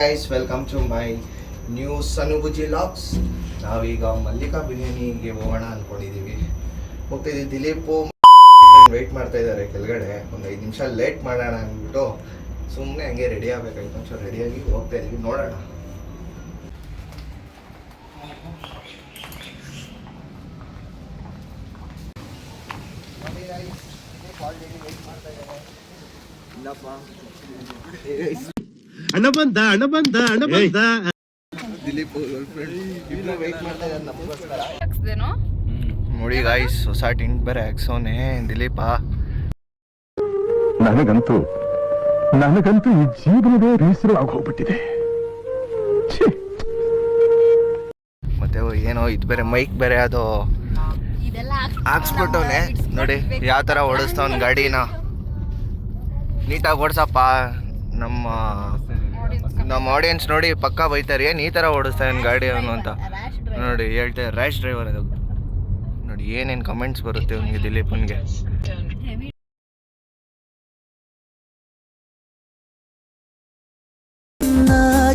Guys welcome to my new ಸನುಬುಜಿ vlogs. ನಾವೀಗ ಮಲ್ಲಿಕಾ ಬಿರಿಯಾನಿಗೆ ಹೋಗೋಣ ಅಂದ್ಕೊಂಡಿದ್ದೀವಿ. ಹೋಗ್ತಿದ್ದೀವಿ. ದಿಲೀಪು ವೆಯ್ಟ್ ಮಾಡ್ತಾ ಇದ್ದಾರೆ ಕೆಳಗಡೆ. ಒಂದು 5 ನಿಮಿಷ ಲೇಟ್ ಮಾಡೋಣ ಅಂದ್ಬಿಟ್ಟು ಸುಮ್ಮನೆ ಹಂಗೆ ರೆಡಿ ಆಗಬೇಕಾಗಿತ್ತು. ಒಂಚೂರು ರೆಡಿಯಾಗಿ ಹೋಗ್ತಾ ಇದ್ದೀವಿ. ನೋಡೋಣ. ಅಣ್ಣ ಬಂದ ದಿಲೀಪ್ ವೆಯ್ಟ್ ಮಾಡ್ತಾ ಇದ್ದಾರೆ ನಮಗೋಸ್ಕರ. ನೋಡಿ ಗಾಯ್ಸ್, ಹೊಸ ಟಿಂಟ್ ಬೇರೆ ಹಾಕ್ಸೋನೆ ದಿಲೀಪ. ನನಗಂತೂ ಈ ಜೀವನವೇ ಬೇಸರ ಆಗೋಗ್ಬಿಟ್ಟಿದೆ. ಮತ್ತೆ ಏನೋ ಇದು ಬೇರೆ ಮೈಕ್ ಬೇರೆ ಅದು ಹಾಕ್ಸ್ಬಿಟ್ಟವನೆ. ನೋಡಿ ಯಾವ ಥರ ಓಡಿಸ್ತಾವನ್ ಗಾಡಿನ. ನೀಟಾಗಿ ಓಡಿಸಪ್ಪ. ನಮ್ಮ ಆಡಿಯನ್ಸ್ ನೋಡಿ ಪಕ್ಕಾ ಬೈತಾರೆ, ಏನು ಈ ಥರ ಓಡಿಸ್ತಾವನ್ ಗಾಡಿ ಅವನು ಅಂತ. ನೋಡಿ ಹೇಳ್ತಾರೆ ರ್ಯಾಶ್ ಡ್ರೈವರ್ ಅದು. ನೋಡಿ ಏನೇನು ಕಮೆಂಟ್ಸ್ ಬರುತ್ತೆ ಅವನಿಗೆ, ದಿಲೀಪನ್ಗೆ.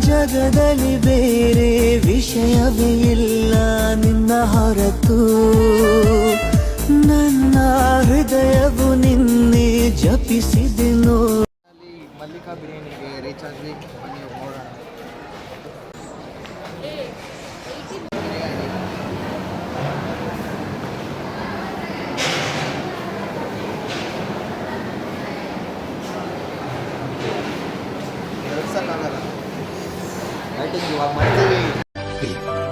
ಜಗದಲ್ಲಿ ಬೇರೆ ವಿಷಯವೇ ಇಲ್ಲ ನಿನ್ನ ಹೊರತು. ನನ್ನ ಹೃದಯವು ನಿನ್ನೆ ಜಪಿಸಿದೆನೋ. ಮಲ್ಲಿಕಾ ಬಿರಿಯಾನಿಗೆ ರೀಚ್ ಆದ್ವಿ. ಬನ್ನಿ ನೋಡೋಣ.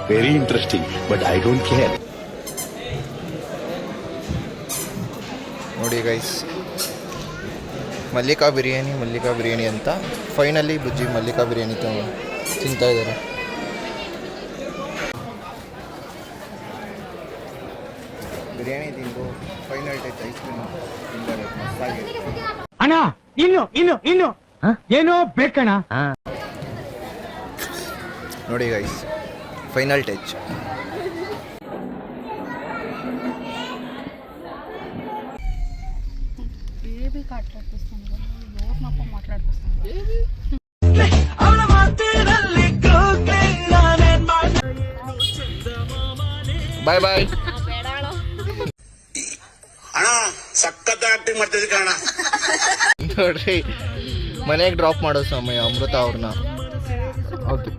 Very interesting but I don't care. ನೋಡಿ ಗೈಸ್, ಮಲ್ಲಿಕಾ ಬಿರಿಯಾನಿ ಅಂತ ಫೈನಲಿ ಬುಜ್ಜಿ ಮಲ್ಲಿಕಾ ಬಿರಿಯಾನಿ ತಿಂತಾ ಇದ್ದಾರೆ. ಬಿರಿಯಾನಿ ತಿಂದು ಫೈನಲ್ ಟಚ್ ಐಸ್ ಕ್ರೀಮ್ ತಿಂತಾರೆ. ಮಸ್ತಾಗಿದೆ ಅಣ್ಣ. ಇನ್ನು ಏನೋ ಬೇಕಣ್ಣ. ನೋಡಿ ಗೈಸ್, ಫೈನಲ್ ಟಚ್. ಬಾಯ್ ಬಾಯ್ ಅಣ್ಣ. ಸಖತ್ ಆಕ್ಟಿಂಗ್ ಮಾಡ್ತಿದ್ದೆ ಕಣ. ನೋಡ್ರಿ, ಮನೆಗೆ ಡ್ರಾಪ್ ಮಾಡೋ ಸಮಯ ಅಮೃತ ಅವ್ರನ್ನ. ಓಕೆ,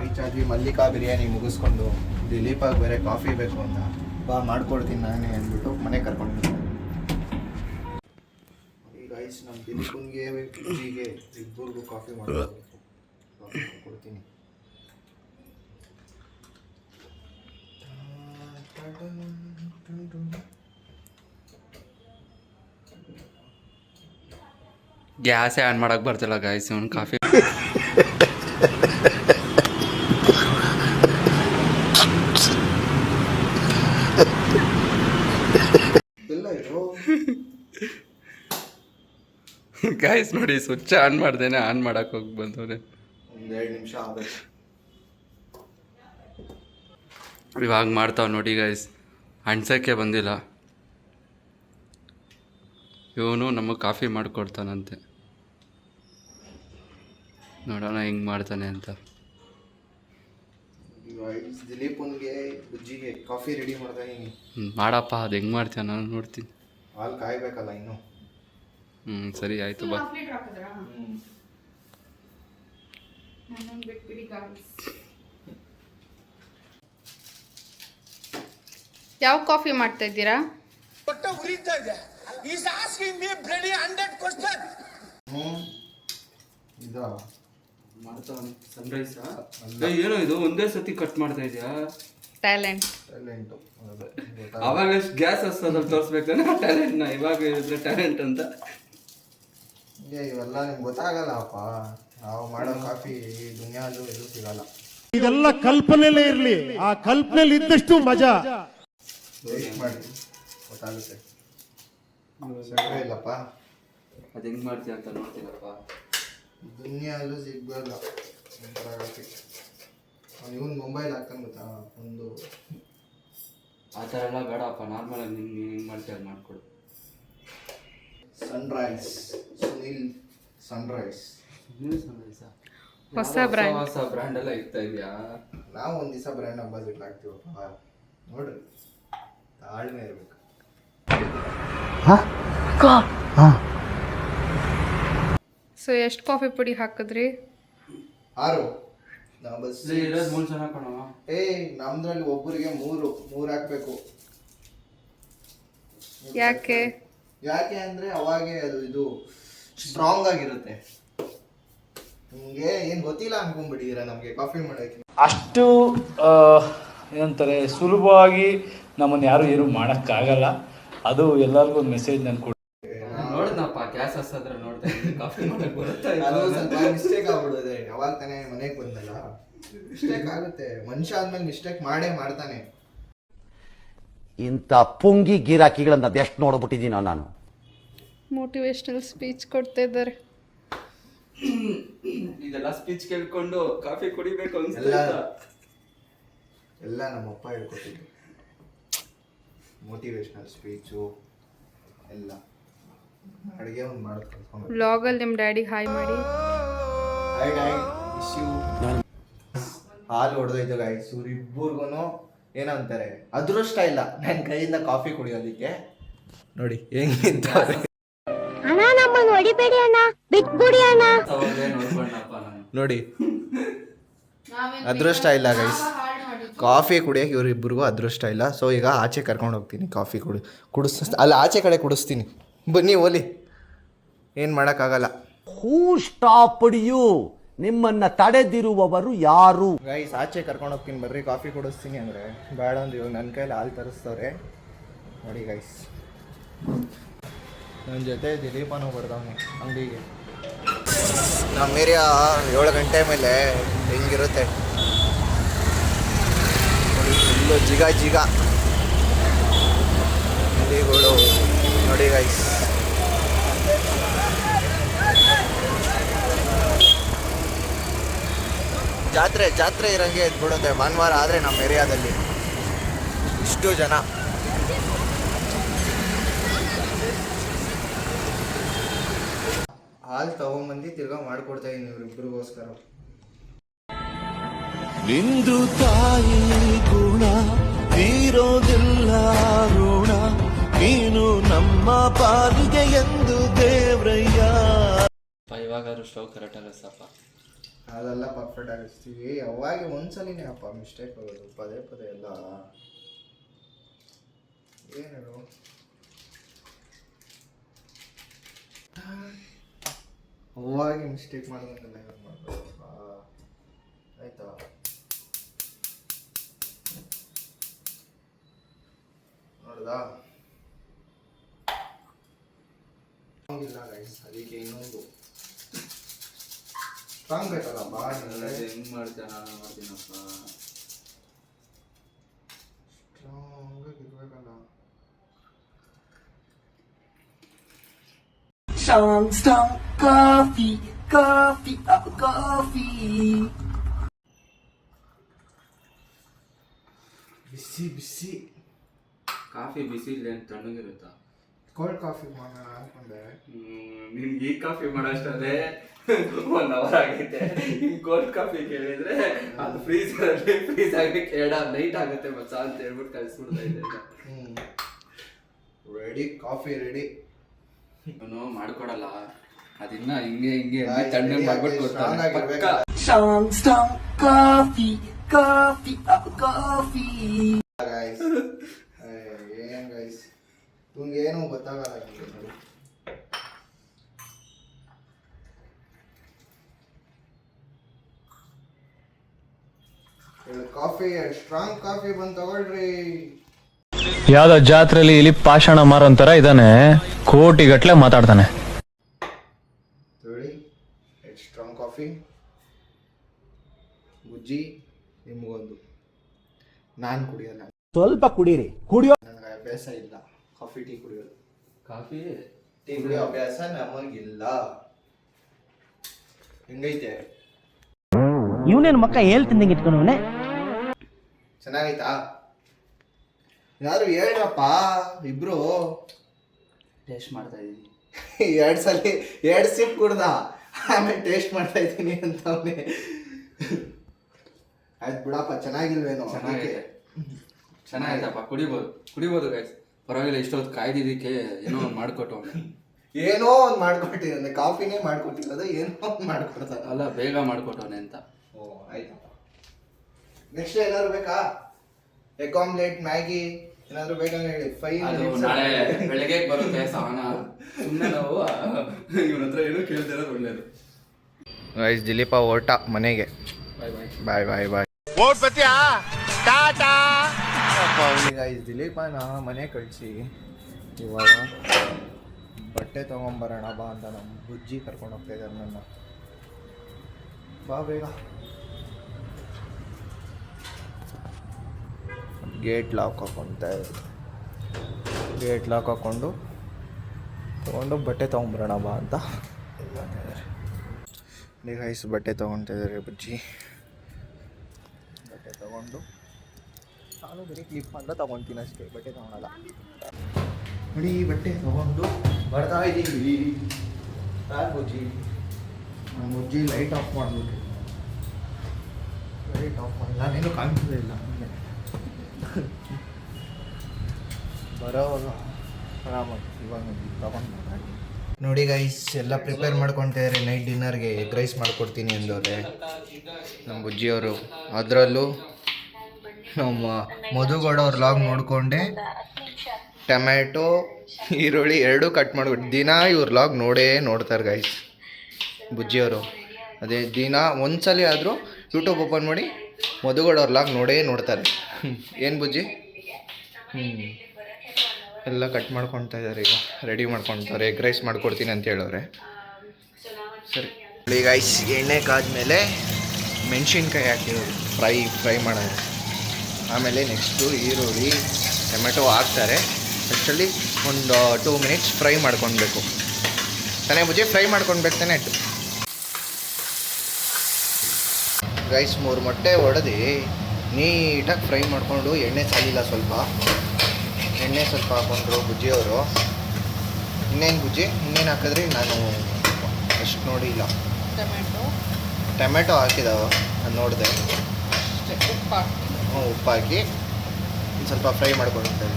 ರೀಚ್ ಆದ್ವಿ. ಮಲ್ಲಿಕಾ ಬಿರಿಯಾನಿ ಮುಗಿಸ್ಕೊಂಡು ದಿಲೀಪಾಗಿ ಬೇರೆ ಕಾಫಿ ಬೇಕು ಅಂತ, ಬಾ ಮಾಡ್ಕೊಡ್ತೀನಿ ನಾನೇ ಅಂದ್ಬಿಟ್ಟು ಮನೆ ಕರ್ಕೊಂಡು. ಈಗ ಗೈಸ್, ನಮ್ಮ ದಿಲೀಪನ್ಗೆ ಬುಜ್ಜಿಗೆ ಇಬ್ಬರಿಗೂ ಕಾಫಿ ಕೊಡ್ತೀನಿ. ಗ್ಯಾಸೇ ಆನ್ ಮಾಡಕ್ ಬರ್ತಿಲ್ಲ ಗಾಯ್ಸ್. ಇವ್ನು ಕಾಫಿ ಗಾಯ್ಸ್ ನೋಡಿ, ಸ್ವಿಚ್ ಆನ್ ಮಾಡ್ದೇನೆ ಆನ್ ಮಾಡಕ್ ಹೋಗಿ ಬಂದವ್ರೆ. 2 ನಿಮಿಷ ಆಗಬೇಕು. ಇವಾಗ ಮಾಡ್ತಾವ ನೋಡಿ ಗಾಯ್ಸ್. ಅಣ್ಸಕ್ಕೆ ಬಂದಿಲ್ಲ ಇವನು. ನಮಗೆ ಕಾಫಿ ಮಾಡಿಕೊಡ್ತಾನಂತೆ. ನೋಡೋಣ ಹೆಂಗೆ ಮಾಡ್ತಾನೆ ಅಂತ. ದಿಲೀಪನ್ಗೆ ಬುಜ್ಜಿಗೆ ಕಾಫಿ ರೆಡಿ ಮಾಡ್ತಾ ಇದೀನಿ. ಮಾಡಪ್ಪ, ಅದು ಹೆಂಗೆ ಮಾಡ್ತೀಯ ನಾನು ನೋಡ್ತೀನಿ. ಹಾಲು ಕಾಯ್ಬೇಕಲ್ಲ ಇನ್ನು. ಸರಿ ಆಯ್ತು ಬಾ. ಯಾವ ಕಾಫಿ ಮಾಡ್ತಾ ಇದ್ದೀರಾ? ಸನ್ರೈಸ್ ಏನೋ ಇದು ಒಂದೇ ಸತಿ ಕಟ್ ಮಾಡ್ತಾ ಇದೆಯಾ? ಟ್ಯಾಲೆಂಟ್. ಅವಾಗ ಗ್ಯಾಸ್ ಹಚ್ಚೋದ್ರಲ್ಲಿ ತೋರಿಸ್ಬೇಕಾನೆ ಟ್ಯಾಲೆಂಟ್ನ. ಇವಾಗ ಹೇಳಿದ್ರೆ ಟ್ಯಾಲೆಂಟ್ ಅಂತ. ಇವೆಲ್ಲ ನಿಮ್ಗೆ ಗೊತ್ತಾಗಲ್ಲಪ್ಪ. ನಾವು ಮಾಡೋ ಕಾಫಿ ದುನಿಯಾದು ಎಲ್ಲೂ ಸಿಗಲ್ಲ. ಇದೆಲ್ಲ ಕಲ್ಪನೆಲೇ ಇರ್ಲಿ, ಆ ಕಲ್ಪನೆಲಿ ಇದ್ದಷ್ಟು ಮಜಾ. ವೇಸ್ಟ್ ಮಾಡಿ ಗೊತ್ತಾಗುತ್ತೆ. ಸಕ್ಕರೆ ಇಲ್ಲಪ್ಪ. ಅದು ಹೆಂಗೆ ಮಾಡ್ತೀಯ ಅಂತ ನೋಡ್ತೀನಪ್ಪ. ದುನಿಯಾದಲ್ಲೂ ಸಿಗಲ್ಲ. ಇವನು ಮೊಬೈಲ್ ಹಾಕೊಂಡು ಗೊತ್ತಾ ಒಂದು. ಆ ಥರ ಎಲ್ಲ ಬೇಡಪ್ಪ, ನಾರ್ಮಲ್ ಆಗಿ ನಿಮ್ಗೆ ಹೆಂಗೆ ಮಾಡ್ತೀಯ ಅದು ಮಾಡಿಕೊಡು. Sunrise Sunil Sunrise. ಹೊಸ ಬ್ರ್ಯಾಂಡ್. ಹೊಸ ಬ್ರ್ಯಾಂಡ್ ಎಲ್ಲ ಇರ್ತಾ ಇದೆಯಾ? ನಾವು ಒಂದ್ ದಿವಸ ಬ್ರ್ಯಾಂಡ್ ಅಂಬಾಸಿಡರ್ ಆಗ್ತೀವಪ್ಪ. ನೋಡ್ರಿ, ತಾಳ್ಮೆ ಇರ್ಬೇಕು. ಸೊ ಎಷ್ಟು ಕಾಫಿ ಪುಡಿ ಹಾಕಿದ್ರಿ? 6. ಇರೋದು 3 ಜನ ಕಣೋ. ನಮ್ದ್ರಲ್ಲಿ ಒಬ್ಬರಿಗೆ 3 ಹಾಕ್ಬೇಕು. ಯಾಕೆ ಅಂದ್ರೆ ಅವಾಗೆ ಅದು ಇದು ಸ್ಟ್ರಾಂಗ್ ಆಗಿರುತ್ತೆ. ನಿಮ್ಗೆ ಏನ್ ಗೊತ್ತಿಲ್ಲ ಅನ್ಕೊಂಡ್ಬಿಟ್ಟಿದೀರಾ ನಮ್ಗೆ ಕಾಫಿ ಮಾಡಕ್ಕೆ. ಅಷ್ಟು ಏನಂತಾರೆ ಸುಲಭವಾಗಿ ನಮ್ಮನ್ನು ಯಾರು ಏನು ಮಾಡೋಕ್ಕಾಗಲ್ಲ. ಅದು ಎಲ್ಲರಿಗೂ ಒಂದು ಮೆಸೇಜ್ ನಾನು ಕೊಡಿ. ನೋಡಿದ್ನಪ್ಪ ಗ್ಯಾಸ್ ಹಸಿದ್ರೆ ನೋಡ್ತಾ ಇದ್ದೀನಿ, ಕಾಫಿ ಮಾಡಕ್ ಬರುತ್ತಾ ಇಲ್ಲ. ಅದು ಸ್ವಲ್ಪ ಮಿಸ್ಟೇಕ್ ಆಗ್ಬಿಡೋದೆ. ಯಾವಾಗ ತಾನೇ ಮನೆಗೆ ಬಂದಲ್ಲ, ಮಿಸ್ಟೇಕ್ ಆಗುತ್ತೆ. ಮನುಷ್ಯ ಆದ್ಮೇಲೆ ಮಿಸ್ಟೇಕ್ ಮಾಡ್ತಾನೆ. ಇಂಥ ಪುಂಗಿ ಗಿರಾಕಿಗಳನ್ನ ಅದೆಷ್ಟು ನೋಡ್ಬಿಟ್ಟಿದ್ದೀನೋ ನಾನು. ಮೋಟಿವೇಶನಲ್ ಸ್ಪೀಚ್ ಕೊಡ್ತಾ ಇದ್ದಾರೆ. ಇದೆಲ್ಲ ಸ್ಪೀಚ್ ಕೇಳ್ಕೊಂಡು ಕಾಫಿ ಕುಡಿಬೇಕು ಎಲ್ಲ ಅನ್ಸುತ್ತಾ? ನಮ್ಮಪ್ಪ ಹೇಳ್ಕೊಟ್ಟಿದ್ದು ಮೋಟಿವೇಶನಲ್ ಸ್ಪೀಚು ಎಲ್ಲ. ಅಡುಗೆ ಒಂದು ಮಾಡೋದು ಕಲ್ತ್ಕೊಂಡು. ವ್ಲಾಗಲ್ಲಿ ನಿಮ್ಮ ಡ್ಯಾಡಿಗೆ ಹಾಯ್ ಮಾಡಿ. ಹಾಲು ಹೊಡೆದೋಯ್ತು ಗಾಯ್ಸ್. ಇವ್ರಿಬ್ಬರಿಗೂ ಏನಂತಾರೆ, ಅದೃಷ್ಟ ಇಲ್ಲ ನನ್ನ ಕೈಯಿಂದ ಕಾಫಿ ಕುಡಿಯೋದಕ್ಕೆ. ನೋಡಿ ಹೆಂಗಿಂತಾರೆ ನೋಡಿ, ಅದೃಷ್ಟ ಇಲ್ಲ ಗೈಸ್. ಕಾಫಿ ಕುಡಿಯೋಕೆ ಇವರಿಬ್ಬರಿಗೂ ಅದೃಷ್ಟ ಇಲ್ಲ. ಸೊ ಈಗ ಆಚೆ ಕರ್ಕೊಂಡು ಹೋಗ್ತೀನಿ, ಕಾಫಿ ಅಲ್ಲಿ ಆಚೆ ಕಡೆ ಕುಡಿಸ್ತೀನಿ. ಬನ್ನಿ ಓಲಿ, ಏನು ಮಾಡೋಕ್ಕಾಗಲ್ಲ. ಹೂ ಸ್ಟಾಪ್ಡ್ ಯು? ನಿಮ್ಮನ್ನ ತಡೆದಿರುವವರು ಯಾರು? ಗೈಸ್ ಆಚೆ ಕರ್ಕೊಂಡು ಹೋಗ್ತೀನಿ ಬರ್ರಿ, ಕಾಫಿ ಕುಡಿಸ್ತೀನಿ ಅಂದರೆ ಬೇಡ ಅಂದ್ರೆ ಇವಾಗ ನನ್ನ ಕೈಲಿ ಹಾಲು ತರಿಸ್ತವ್ರೆ. ನೋಡಿ ಗೈಸ್, ನನ್ನ ಜೊತೆ ದಿಲೀಪನೂ ಬರ್ದವನೆ ಅಂಗಡಿಗೆ. ನಮ್ಮ ಏರಿಯಾ 7 ಗಂಟೆ ಮೇಲೆ ಹೆಂಗಿರುತ್ತೆ ನೋಡಿ, ಫುಲ್ಲು ಜಿಗ ಅಂಗಡಿಗಳು ನೋಡಿ ಗೈಸ್. ಜಾತ್ರೆ ಇರಂಗೆ ಎದ್ಬಿಡುತ್ತೆ ಭಾನುವಾರ ಆದರೆ ನಮ್ಮ ಏರಿಯಾದಲ್ಲಿ. ಇಷ್ಟು ಜನ. ಹಾಲು ತಗೊಂಬಂದು ತಿರ್ಗಾ ಮಾಡ್ಕೊಡ್ತಾ ಇದ್ದೀನಿ ಇವ್ರಿಬ್ರಿಗೋಸ್ಕರ. ನಿಂದು ತಾಯಿ ಗುಣ ತೀರೋದಿಲ್ಲ ಋಣ, ನೀನು ನಮ್ಮ ಪಾಲಿಗೆ ಎಂದು ದೇವ್ರಯ್ಯ. ಇವಾಗಾದ್ರೂ ಸ್ಟವ್ ಕರೆಕ್ಟ್ ಆಗ ಸಾಪ. ಅದೆಲ್ಲ ಪರ್ಫೆಕ್ಟ್ ಆಗಿಸ್ತೀವಿ. ಅವಾಗ ಒಂದ್ಸಲಿನೇ ಅಪ್ಪ ಮಿಸ್ಟೇಕ್ ಆಗೋದು, ಪದೇ ಎಲ್ಲ ಏನು ಅವಾಗ ಮಿಸ್ಟೇಕ್ ಮಾಡೋದಂಗೆಲ್ಲ ಏನು ಮಾಡ್ಬೇಕಪ್ಪ. ಆಯ್ತಾ, ನೋಡ್ದಾ ಇಲ್ಲ ಗೈಸ್. ಅದಕ್ಕೆ ಇನ್ನೊಂದು ಸ್ಟ್ರಾಂಗ್ ಬೇಕಲ್ಲ ಭಾಳ. ಹೆಂಗ್ ಮಾಡ್ತೀಯ? ನಾನು ಮಾಡ್ತೀನಪ್ಪ. ಸ್ಟ್ರಾಂಗ್ ಇರ್ಬೇಕಲ್ಲ. Strong coffee, coffee. ಬಿಸಿ ಕಾಫಿ ಬಿಸಿ ಇಲ್ಲ ಅಂತ ತಣ್ಣಗಿರುತ್ತಾ? ಕೋಲ್ಡ್ ಕಾಫಿ ಮಾಡೋಣ ಅನ್ಕೊಂಡೆ. ನಿಮ್ಗೆ ಈ ಕಾಫಿ ಮಾಡೋಷ್ಟೇ 1 ಅವರ್ ಆಗೈತೆ. ಕೋಲ್ಡ್ ಕಾಫಿ ಕೇಳಿದ್ರೆ ಅದು ಫ್ರೀಸ್ ಆಗಕ್ಕೆ 2 ನೈಟ್ ಆಗುತ್ತೆ ಮಚ್ಚ ಅಂತ ಹೇಳ್ಬಿಟ್ಟು ಕಳಿಸ್ಬಿಡ್ತಾ ಇದ್ದೆ. Ready, coffee ready. ಅವನು ಮಾಡ್ಕೊಡಲ್ಲ, ಅದಿನ್ನ ಹಿಂಗೆ ತಣ್ಣಗೆ ಮಾಡ್ಬಿಟ್ಟು ಕೊಡ್ತಾನೆ. Strong coffee. ಏನ್ ಗೈಸ್, ನಿಮ್ಗೇನು ಗೊತ್ತಾಗಲ್ಲ. ಕಾಫಿ, ಸ್ಟ್ರಾಂಗ್ ಕಾಫಿ ಬಂದು ತಗೊಳ್ರಿ. ಯಾವ್ದೋ ಜಾತ್ರೆಲಿ ಇಲ್ಲಿ ಪಾಷಾಣ ಮಾರೋಂತರ ಇದಾನೆ, ಕೋಟಿ ಗಟ್ಲೆ ಮಾತಾಡ್ತಾನೆ. ನೋಡಿ, ಸ್ಟ್ರಾಂಗ್ ಕಾಫಿ ಬುಜ್ಜಿ. ನಿಮಗೊಂದು, ನಾನು ಕುಡಿಯಲ್ಲ, ಸ್ವಲ್ಪ ಕುಡೀರಿ. ನನಗೆ ಅಭ್ಯಾಸ ಇಲ್ಲ ಕಾಫಿ ಟೀ ಕುಡಿಯೋದು. ಟೀ ಕುಡಿಯೋ ಅಭ್ಯಾಸ ನಮಗಿಲ್ಲ. ಹೆಂಗೈತೆ? ಇವನೇನು ಮಕ್ಕ ಹೇಳ್ತಿದ್ದಂಗೆ ಇಟ್ಕೊಂಡವನೆ. ಚೆನ್ನಾಗೈತಾ? ಯಾರು ಹೇಳ್ರಪ್ಪ ಇಬ್ರು. ಟೇಸ್ಟ್ ಮಾಡ್ತಾ ಇದೀನಿ. 2 ಸಿಪ್ ಕುಡ್ದ. ಆಮೇಲೆ ಟೇಸ್ಟ್ ಮಾಡ್ತಾ ಇದ್ದೀನಿ ಅಂತ ಅವನೇ. ಆಯ್ತು ಬಿಡಪ್ಪ, ಚೆನ್ನಾಗಿಲ್ವೇನೋ? ಚೆನ್ನಾಗಿದೆ, ಚೆನ್ನಾಗೈತಪ್ಪ, ಕುಡಿಬೋದು ಗೈಸ್, ಪರವಾಗಿಲ್ಲ. ಇಷ್ಟೊತ್ತು ಕಾಯ್ದಿದ್ದಕ್ಕೆ ಏನೋ ಒಂದು ಮಾಡಿಕೊಟ್ಟು ಅವನು. ಏನೋ ಒಂದು ಮಾಡ್ಕೊಟ್ಟಿದ್ದಾನೆ, ಕಾಫಿನೇ ಮಾಡ್ಕೊಟ್ಟಿರೋದು, ಏನೋ ಒಂದು ಮಾಡ್ಕೊಡ್ತಾನೆ. ಅಲ್ಲ, ಬೇಗ ಮಾಡಿಕೊಟ್ಟವನೆ ಅಂತ. ಓ ಆಯ್ತಪ್ಪ. ನೆಕ್ಸ್ಟ್ ಏನಾದ್ರು ಬೇಕಾ? ಎಗ್ ಆಮ್ಲೆಟ್, ಮ್ಯಾಗಿ ಏನಾದ್ರು ಬೇಕಂದ್ರೆ ಹೇಳಿ. ಅದು ನಾಳೆ ಬೆಳಗ್ಗೆ ಬರುತ್ತೆ ಸಾನ. ಸುಮ್ಮನೆ ನಾವು ಇವನ ಹತ್ರ ಏನೋ ಕೇಳ್ತಿರೋದು ಒಳ್ಳೇದು. ಗೈಸ್, ದಿಲೀಪ ಹೊರಟ ಮನೆಗೆ. ಬಾಯ್ ಬಾಯ್ ಬಾಯ್. ಗೈಸ್, ದಿಲೀಪನ ಮನೆ ಕಳಿಸಿ ಇವಾಗ ಬಟ್ಟೆ ತೊಗೊಂಬರೋಣ ಬಾ ಅಂತ ನಮ್ಮ ಬುಜ್ಜಿ ಕರ್ಕೊಂಡು ಹೋಗ್ತಾ ಇದ್ದಾರೆ ನನ್ನ. ಬಾ ಬೇಗ. ಗೇಟ್ ಲಾಕ್ ಹಾಕ್ಕೊತಾ ಇದ್ದಾರೆ. ಗೇಟ್ ಲಾಕ್ ಹಾಕ್ಕೊಂಡು ತೊಗೊಂಡು ಬಟ್ಟೆ ತೊಗೊಂಬರೋಣ ಬಾ ಅಂತ ಗೈಸ್. ಬಟ್ಟೆ ತೊಗೊತಾ ಇದ್ದಾರೆ ಬುಜ್ಜಿ. ಬಟ್ಟೆ ತೊಗೊಂಡು ನಾನು ಬರೀ ಕ್ಲಿಪ್ ಅಂತ ತೊಗೊತೀನಿ ಅಷ್ಟೇ, ಬಟ್ಟೆ ತೊಗೊಳಲ್ಲ. ನೋಡಿ, ಬಟ್ಟೆ ತೊಗೊಂಡು ಬರ್ತಾ ಇದ್ದೀವಿ. ಯಾರು ಬುಜ್ಜಿ? ನಮ್ಮ ಬುಜ್ಜಿ ಲೈಟ್ ಆಫ್ ಮಾಡಿಬಿಟ್ಟು. ಲೈಟ್ ಆಫ್ ಮಾಡಿ, ನಾನೇನು ಕಾಣಿಸೋದೇ ಇಲ್ಲ. ಬರೋವಾಗ ಆರಾಮಾಗಿ ಇವಾಗ ತೊಗೊಂಡು ನೋಡಿ ಗೈಸ್, ಎಲ್ಲ ಪ್ರಿಪೇರ್ ಮಾಡ್ಕೊತಿದ್ದಾರೆ ನೈಟ್ ಡಿನ್ನರ್ಗೆ. ಎಗ್ ರೈಸ್ ಮಾಡ್ಕೊಡ್ತೀನಿ ಅಂದವ್ರೆ ನಮ್ಮ ಬುಜ್ಜಿಯವರು. ಅದರಲ್ಲೂ ನಮ್ಮ ಮಧುಗೌಡ ಅವ್ರ ಲಾಗ್ ನೋಡಿಕೊಂಡೆ ಟೊಮ್ಯಾಟೊ, ಈರುಳ್ಳಿ ಎರಡೂ ಕಟ್ ಮಾಡಿಬಿಟ್ಟು ದಿನ ಇವ್ರ ಲಾಗ್ ನೋಡ್ತಾರೆ ಗೈಸ್ ಬುಜ್ಜಿಯವರು. ಅದೇ ದಿನ ಒಂದ್ಸಲ ಆದರೂ ಯೂಟ್ಯೂಬ್ ಓಪನ್ ಮಾಡಿ ಮಧುಗೌಡ ಅವ್ರ ಲಾಗ್ ನೋಡ್ತಾರೆ. ಏನು ಬುಜ್ಜಿ? ಎಲ್ಲ ಕಟ್ ಮಾಡ್ಕೊತಾ ಇದ್ದಾರೆ. ಈಗ ರೆಡಿ ಮಾಡ್ಕೊತಾರೆ. ಎಗ್ ರೈಸ್ ಮಾಡ್ಕೊಡ್ತೀನಿ ಅಂತ ಹೇಳೋರೆ. ಸರಿ ಗೈಸ್, ಎಣ್ಣೆ ಕಾದ್ಮೇಲೆ ಮೆಣಸಿನ್ಕಾಯಿ ಹಾಕಿರೋದು ಫ್ರೈ ಮಾಡೋದು. ಆಮೇಲೆ ನೆಕ್ಸ್ಟು ಈರುಳ್ಳಿ ಟೊಮೆಟೊ ಹಾಕ್ತಾರೆ. ಆ್ಯಕ್ಚುಲಿ ಒಂದು 2 ಮಿನಿಟ್ಸ್ ಫ್ರೈ ಮಾಡ್ಕೊಳ್ಬೇಕು ತಾನೇ ಬುಜ್ಜಿ? ಫ್ರೈ ಮಾಡ್ಕೊಳ್ಬೇಕು ತಾನೇ? ಗೈಸ್, 3 ಮೊಟ್ಟೆ ಹೊಡೆದು ನೀಟಾಗಿ ಫ್ರೈ ಮಾಡಿಕೊಂಡು, ಎಣ್ಣೆ ಸಾಲಿಲ್ಲ, ಸ್ವಲ್ಪ ಹಾಕೊಂಡ್ರು ಬುಜ್ಜಿಯವರು. ಇನ್ನೇನು ಬುಜ್ಜಿ, ಇನ್ನೇನು ಹಾಕಿದ್ರಿ? ನಾನು ಅಷ್ಟು ನೋಡಿಲ್ಲ. ಟೊಮೆಟೊ ಹಾಕಿದಾವ, ನಾನು ನೋಡಿದೆ. ಉಪ್ಪು ಹಾಕಿ ಸ್ವಲ್ಪ ಫ್ರೈ ಮಾಡ್ಕೊಂಡು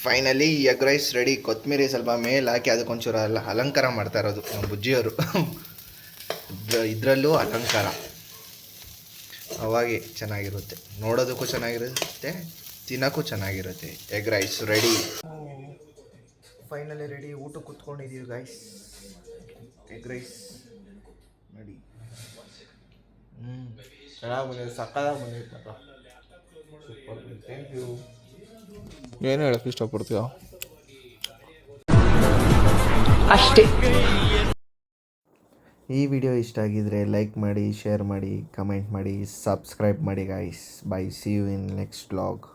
ಫೈನಲಿ ಎಗ್ ರೈಸ್ ರೆಡಿ. ಕೊತ್ತಂಬರಿ ಸ್ವಲ್ಪ ಮೇಲೆ ಹಾಕಿ ಅದಕ್ಕೊಂಚೂರು ಅಲಂಕಾರ ಮಾಡ್ತಾ ಇರೋದು ನಮ್ಮ ಬುಜ್ಜಿಯವರು. ಇದರಲ್ಲೂ ಅಲಂಕಾರ ಅವಾಗೆ ಚೆನ್ನಾಗಿರುತ್ತೆ, ನೋಡೋದಕ್ಕೂ ಚೆನ್ನಾಗಿರುತ್ತೆ, ತಿನ್ನೋಕ್ಕೂ ಚೆನ್ನಾಗಿರುತ್ತೆ. Egg rice ready. Finally ready. ಊಟ ಕೂತ್ಕೊಂಡಿದ್ದೀವಿ ಗೈಸ್. ಎಗ್ ರೈಸ್ ನೋಡಿ. ಚೆನ್ನಾಗಿ ಬಂದಿದೆ, ಸಕ್ಕತ್ತಾಗಿ ಬಂದಿತ್ತು. Super, thank you. ಏನು ಹೇಳಕ್ಕೆ ಇಷ್ಟಪಡ್ತೀಯ? ಅಷ್ಟೇ. ಈ ವಿಡಿಯೋ ಇಷ್ಟ ಆಗಿದ್ರೆ ಲೈಕ್ ಮಾಡಿ, ಶೇರ್ ಮಾಡಿ, ಕಮೆಂಟ್ ಮಾಡಿ, ಸಬ್ಸ್ಕ್ರೈಬ್ ಮಾಡಿ guys. Bye, see you in next vlog.